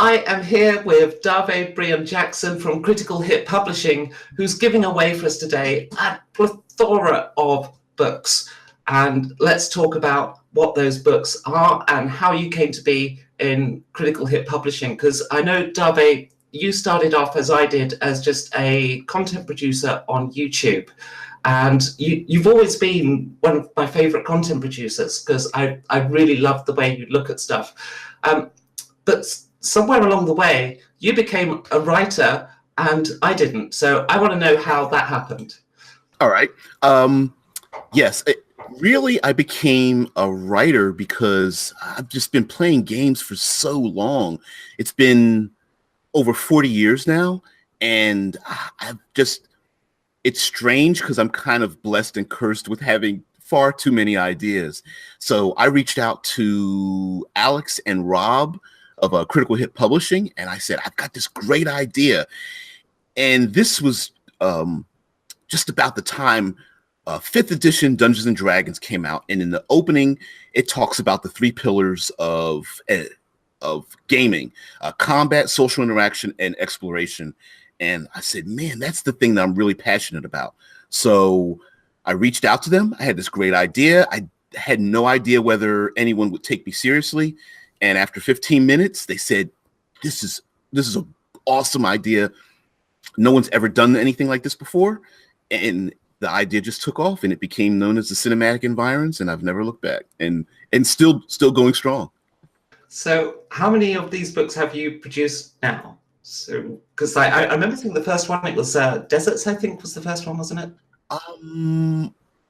I am here with Davae Breon Jaxon from Critical Hit Publishing, who's giving away for us today a plethora of books. And let's talk about what those books are and how you came to be in Critical Hit Publishing. Because I know, Davae, you started off, as I did, as just a content producer on YouTube. And you've always been one of my favorite content producers because I really love the way you look at stuff. But somewhere along the way, you became a writer and I didn't. So I want to know how that happened. All right. Yes, really, I became a writer because I've just been playing games for so long. It's been over 40 years now. And it's strange because I'm kind of blessed and cursed with having far too many ideas. So I reached out to Alex and Rob of Critical Hit Publishing, and I said, I've got this great idea. And this was just about the time 5th edition Dungeons and Dragons came out. And in the opening, it talks about the 3 pillars of gaming, combat, social interaction, and exploration. And I said, man, that's the thing that I'm really passionate about. So I reached out to them. I had this great idea. I had no idea whether anyone would take me seriously. And after 15 minutes, they said, this is an awesome idea. No one's ever done anything like this before. And the idea just took off and it became known as the Cinematic Environs. And I've never looked back and still going strong. So how many of these books have you produced now? So, because I remember thinking the first one, it was Deserts, I think was the first one, wasn't it?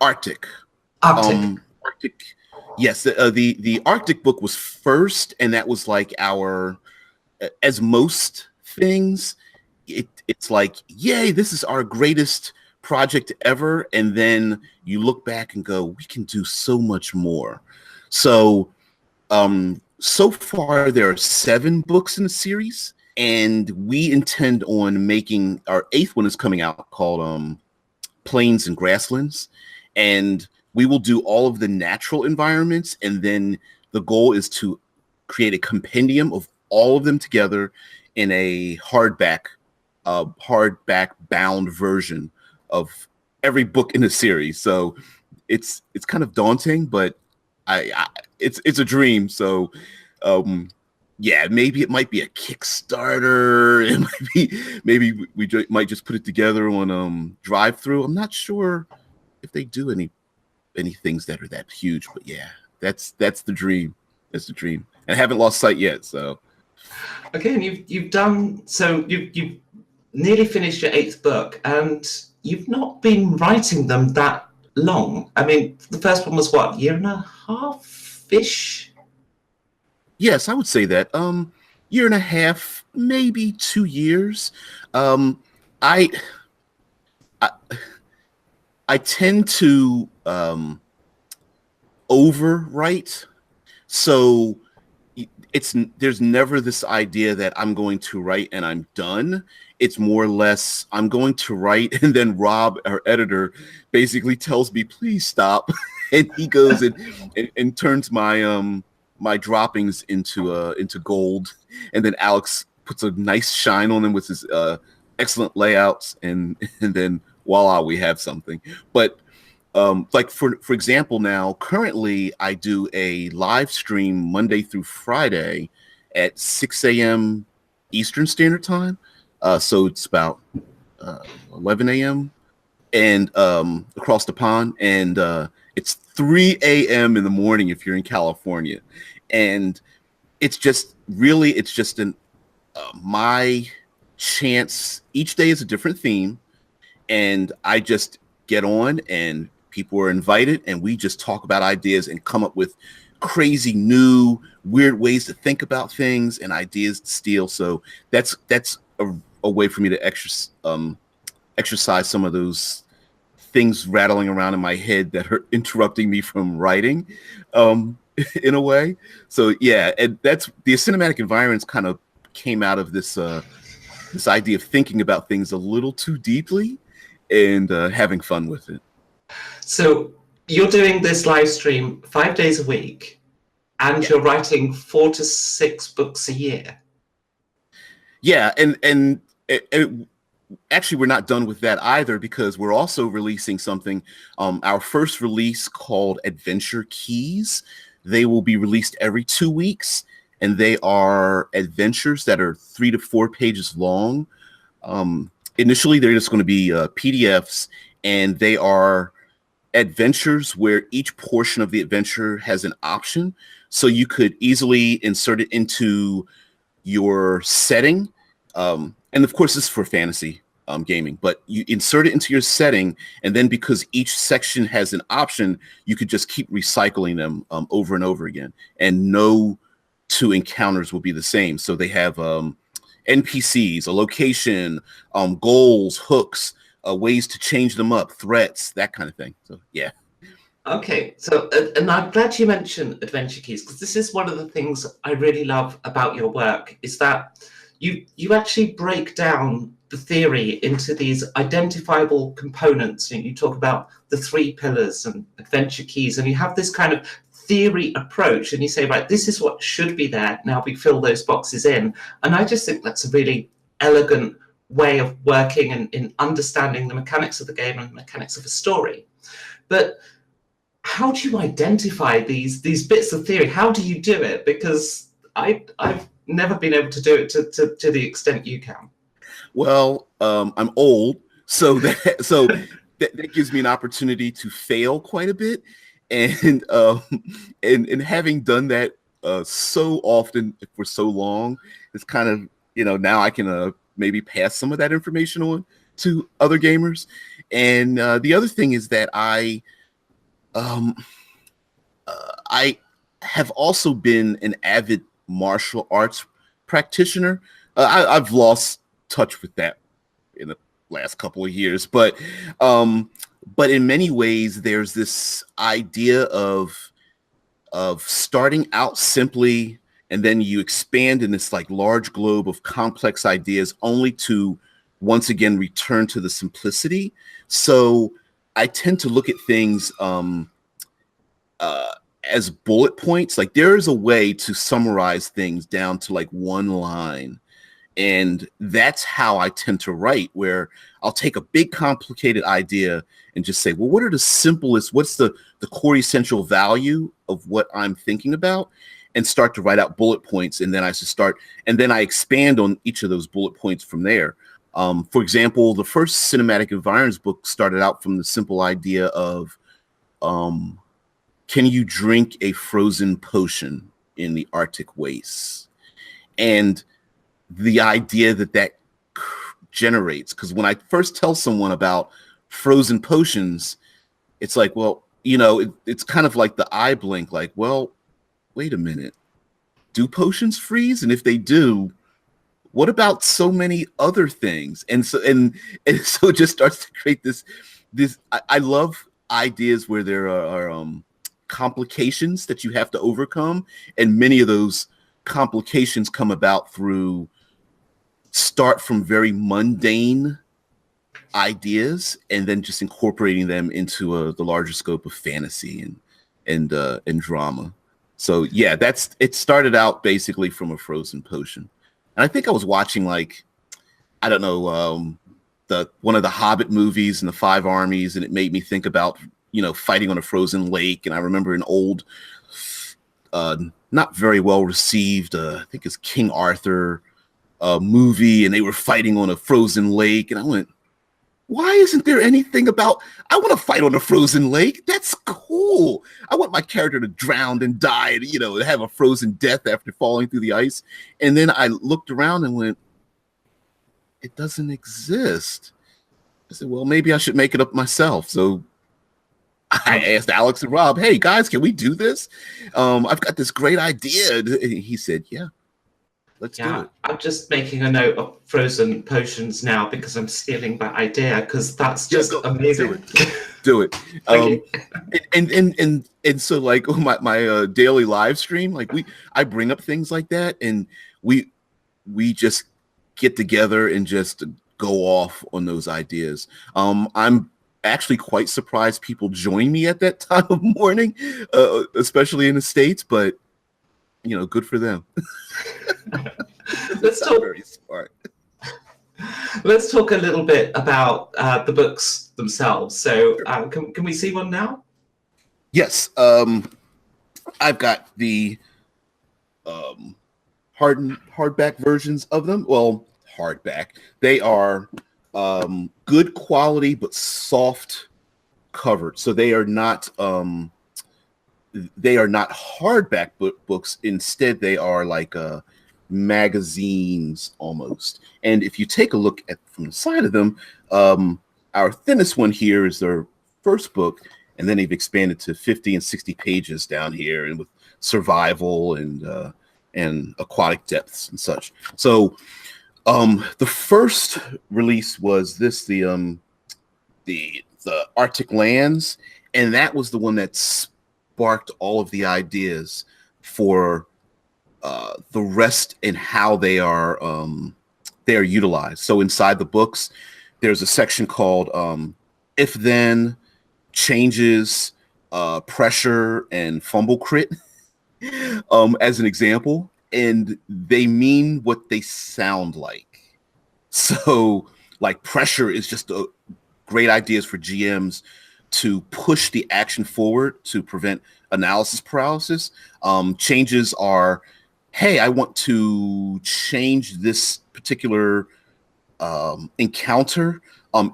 Arctic. Arctic. Yes, the Arctic book was first, and that was like as most things, it's like, yay, this is our greatest project ever, and then you look back and go, we can do so much more. So, so far there are 7 books in the series. And we intend on making our 8th one is coming out called Plains and Grasslands. And we will do all of the natural environments. And then the goal is to create a compendium of all of them together in a hardback bound version of every book in the series. So it's kind of daunting, but it's a dream. So yeah, maybe it might be a Kickstarter. It might be, maybe we might just put it together on drive-through. I'm not sure if they do any things that are that huge, but yeah, that's the dream. That's the dream, and I haven't lost sight yet. So, okay, and you've nearly finished your 8th book, and you've not been writing them that long. I mean, the first one was what, 1.5-ish? Yes, I would say that. 1.5 years, maybe 2 years. I tend to overwrite, so there's never this idea that I'm going to write and I'm done. It's more or less I'm going to write, and then Rob, our editor, basically tells me, please stop, and he goes and turns my droppings into gold, and then Alex puts a nice shine on them with his excellent layouts, and then voila, we have something. But like for example, now currently I do a live stream Monday through Friday at 6 a.m. Eastern Standard Time, so it's about 11 a.m. and across the pond, and it's 3 a.m. in the morning if you're in California. And it's just my chance. Each day is a different theme, and I just get on and people are invited and we just talk about ideas and come up with crazy new weird ways to think about things and ideas to steal. So that's a way for me to exercise some of those things rattling around in my head that are interrupting me from writing. In a way. So yeah, and that's the cinematic environments kind of came out of this idea of thinking about things a little too deeply and having fun with it. So you're doing this live stream 5 days a week and you're writing 4 to 6 books a year. Yeah, and actually we're not done with that either, because we're also releasing something. Our first release called Adventure Keys. They will be released every 2 weeks, and they are adventures that are 3 to 4 pages long. Initially, they're just going to be PDFs, and they are adventures where each portion of the adventure has an option. So you could easily insert it into your setting. And of course, this is for fantasy gaming, but you insert it into your setting. And then because each section has an option, you could just keep recycling them over and over again. And no two encounters will be the same. So they have NPCs, a location, goals, hooks, ways to change them up, threats, that kind of thing. So, yeah. Okay, so and I'm glad you mentioned Adventure Keys, because this is one of the things I really love about your work, is that you actually break down the theory into these identifiable components. You talk about the 3 pillars and Adventure Keys, and you have this kind of theory approach, and you say, right, this is what should be there, now we fill those boxes in. And I just think that's a really elegant way of working and in understanding the mechanics of the game and the mechanics of a story. But how do you identify these bits of theory? How do you do it? Because I've never been able to do it to the extent you can. Well, I'm old, so that gives me an opportunity to fail quite a bit, and having done that so often for so long, it's kind of, now I can maybe pass some of that information on to other gamers. And the other thing is that I have also been an avid martial arts practitioner. I've lost touch with that in the last couple of years, but in many ways, there's this idea of starting out simply, and then you expand in this like large globe of complex ideas, only to once again return to the simplicity. So I tend to look at things as bullet points. Like, there is a way to summarize things down to like one line. And that's how I tend to write, where I'll take a big complicated idea and just say, well, what are the simplest, what's the core essential value of what I'm thinking about, and start to write out bullet points. And then I expand on each of those bullet points from there. For example, the first cinematic environments book started out from the simple idea of, can you drink a frozen potion in the Arctic wastes? And the idea that generates, because when I first tell someone about frozen potions, it's like, well, it's kind of like the eye blink, like, well, wait a minute, do potions freeze? And if they do, what about so many other things? And so it just starts to create this. I love ideas where there are complications that you have to overcome, and many of those complications come about through start from very mundane ideas and then just incorporating them into the larger scope of fantasy and drama. So yeah, it started out basically from a frozen potion. And I think I was watching, like, I don't know, one of the Hobbit movies and the 5 armies, and it made me think about, fighting on a frozen lake. And I remember an old, not very well received, I think it's King Arthur movie, and they were fighting on a frozen lake. And I went, why isn't there anything about, I want to fight on a frozen lake? That's cool. I want my character to drown and die, and, have a frozen death after falling through the ice. And then I looked around and went, it doesn't exist. I said, well, maybe I should make it up myself. So I asked Alex and Rob, hey guys, can we do this? I've got this great idea. And he said, yeah, let's do it. I'm just making a note of frozen potions now, because I'm stealing that idea, because that's just amazing. Do it. And so, like, my daily live stream, like, I bring up things like that, and we just get together and just go off on those ideas. I'm actually quite surprised people join me at that time of morning, especially in the States, but good for them. Let's not talk. very smart. Let's talk a little bit about the books themselves. So, Sure. can we see one now? Yes. I've got the hardback versions of them. Well, hardback. They are good quality but soft covered, so they are not hardback books. Instead, they are like magazines almost. And if you take a look at from the side of them, our thinnest one here is their first book, and then they've expanded to 50 and 60 pages down here, and with survival and aquatic depths and such. So the first release was the Arctic lands, and that was the one that sparked all of the ideas for the rest and how they are utilized. So inside the books, there's a section called if then, changes, pressure, and fumble crit as an example, and they mean what they sound like. So like pressure is just a great ideas for GMs to push the action forward to prevent analysis paralysis. Changes are, hey, I want to change this particular encounter.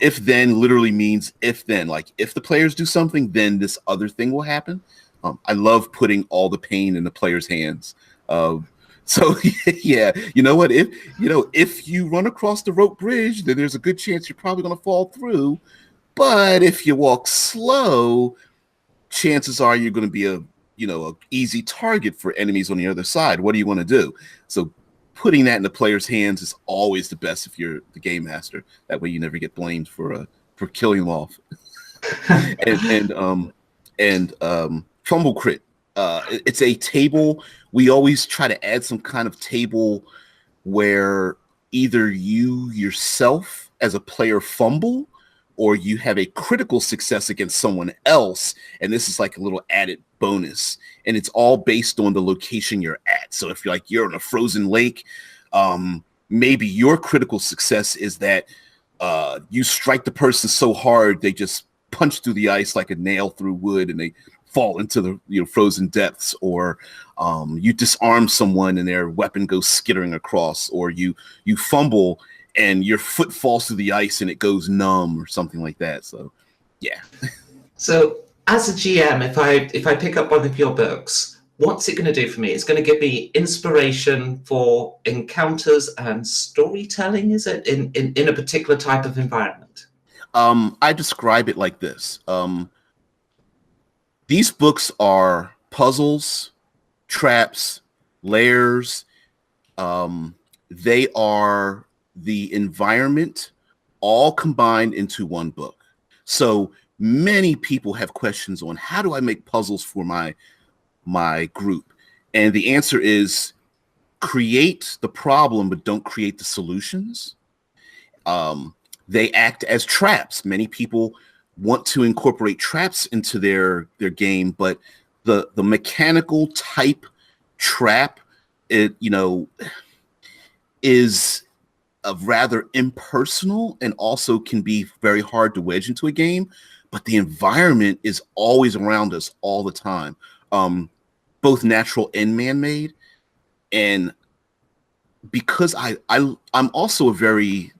If then literally means if then, like if the players do something, then this other thing will happen. I love putting all the pain in the players' hands. So yeah, you know what? If you run across the rope bridge, then there's a good chance you're probably going to fall through. But if you walk slow, chances are you're going to be a easy target for enemies on the other side. What do you want to do? So putting that in the player's hands is always the best if you're the game master. That way you never get blamed for killing them off. and fumble crit. It's a table. We always try to add some kind of table where either you yourself as a player fumble, or you have a critical success against someone else, and this is like a little added bonus. And it's all based on the location you're at. So if you're in a frozen lake, maybe your critical success is that you strike the person so hard they just punch through the ice like a nail through wood, and they fall into the frozen depths, or you disarm someone and their weapon goes skittering across, or you fumble and your foot falls through the ice and it goes numb or something like that. So yeah. So as a GM, if I pick up one of your books, what's it going to do for me? It's going to give me inspiration for encounters and storytelling, is it, in a particular type of environment? I describe it like this. These books are puzzles, traps, layers. They are the environment all combined into one book. So many people have questions on how do I make puzzles for my group? And the answer is create the problem, but don't create the solutions. They act as traps. Many people want to incorporate traps into their game, but the mechanical type trap, is rather impersonal and also can be very hard to wedge into a game. But the environment is always around us all the time, both natural and man-made. And because I'm also a very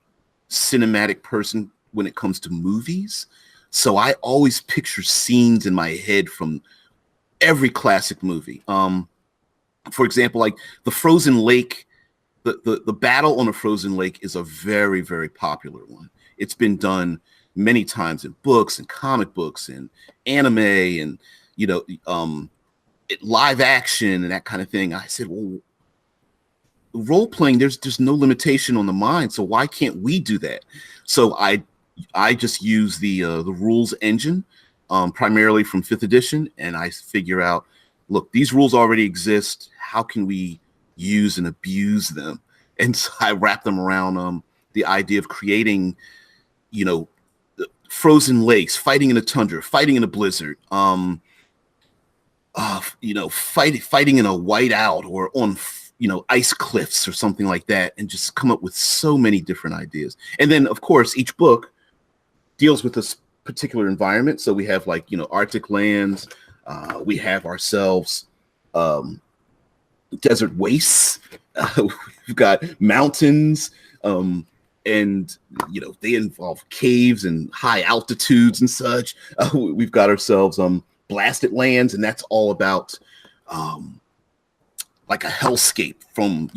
cinematic person when it comes to movies, so I always picture scenes in my head from every classic movie. For example, like the frozen lake, the battle on a frozen lake is a very, very popular one. It's been done many times in books and comic books and anime and live action and that kind of thing. I said, well, role playing, there's no limitation on the mind, so why can't we do that? So I just use the rules engine, primarily from 5th edition, and I figure out, look, these rules already exist. How can we use and abuse them? And so I wrap them around the idea of creating, frozen lakes, fighting in a tundra, fighting in a blizzard, fighting in a whiteout or on ice cliffs or something like that, and just come up with so many different ideas. And then, of course, each book deals with this particular environment. So we have Arctic lands. We have ourselves desert wastes. We've got mountains, and they involve caves and high altitudes and such. We've got ourselves blasted lands, and that's all about like a hellscape from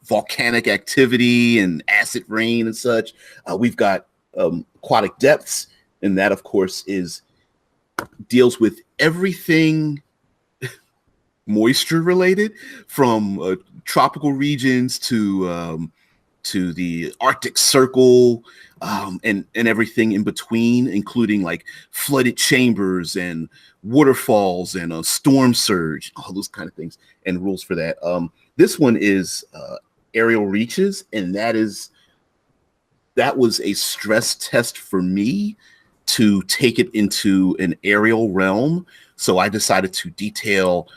volcanic activity and acid rain and such. We've got aquatic depths, and that of course deals with everything moisture related, from tropical regions to the Arctic Circle, and everything in between, including like flooded chambers and waterfalls and a storm surge, all those kind of things, and rules for that. This one is aerial reaches, and that was a stress test for me to take it into an aerial realm. So I decided to detail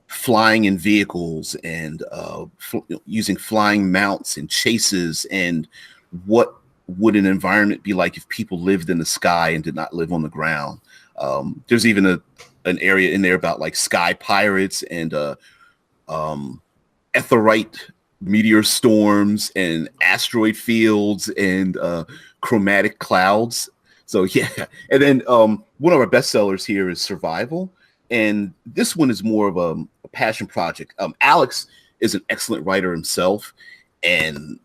flying in vehicles and using flying mounts and chases, and what would an environment be like if people lived in the sky and did not live on the ground. There's even an area in there about like sky pirates and etherite meteor storms and asteroid fields and chromatic clouds. So yeah, and then one of our bestsellers here is survival, and this one is more of a passion project. Alex is an excellent writer himself, and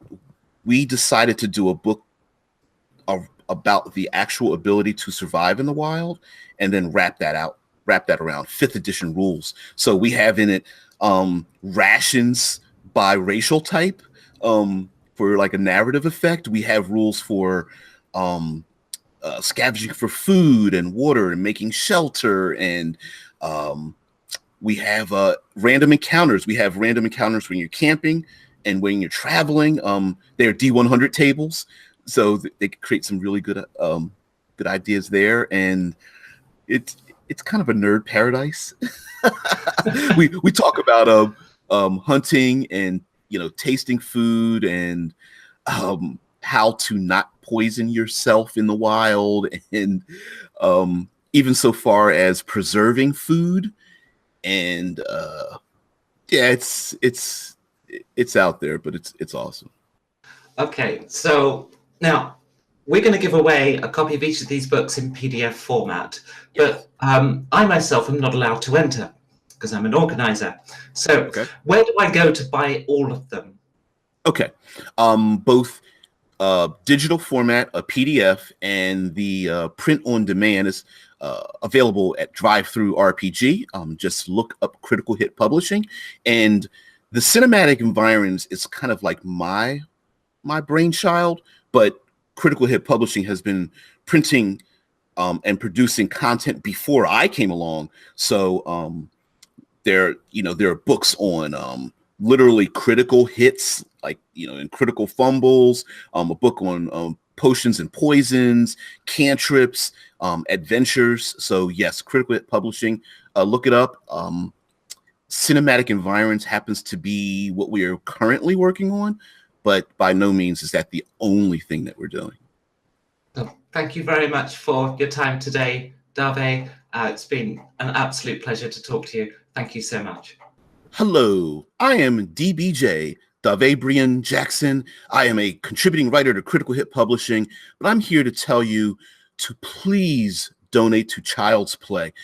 we decided to do a book about the actual ability to survive in the wild, and then wrap that around 5th edition rules. So we have in it rations by racial type, for like a narrative effect. We have rules for scavenging for food and water and making shelter, and we have random encounters. We have random encounters when you're camping and when you're traveling. They're D100 tables, so they create some really good ideas there, and it's kind of a nerd paradise. we talk about hunting and tasting food, and how to not poison yourself in the wild, and even so far as preserving food. And yeah, it's out there, but it's awesome. Okay, so now we're going to give away a copy of each of these books in PDF format, but I myself am not allowed to enter because I'm an organizer. So Where do I go to buy all of them? Okay, both digital format, a PDF, and the print on demand is available at Drive-Thru RPG. Just look up Critical Hit Publishing, and the cinematic environments is kind of like my brainchild, but Critical Hit Publishing has been printing and producing content before I came along. So there are books on literally critical hits, like and critical fumbles, a book on potions and poisons, cantrips, adventures. So yes, Critical Hit Publishing, look it up. Cinematic environments happens to be what we are currently working on, but by no means is that the only thing that we're doing. So thank you very much for your time today, Davae. It's been an absolute pleasure to talk to you. Thank you so much. Hello, I am DBJ, Davae Breon Jaxon. I am a contributing writer to Critical Hit Publishing, but I'm here to tell you to please donate to Child's Play.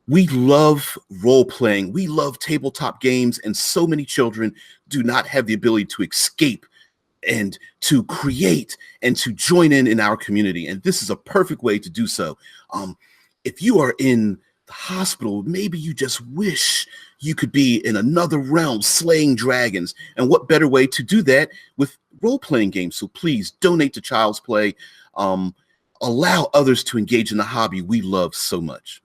We love role-playing, we love tabletop games, and so many children do not have the ability to escape and to create and to join in our community. And this is a perfect way to do so. If you are in the hospital, maybe you just wish you could be in another realm slaying dragons. And what better way to do that with role-playing games? So please donate to Child's Play. Allow others to engage in the hobby we love so much.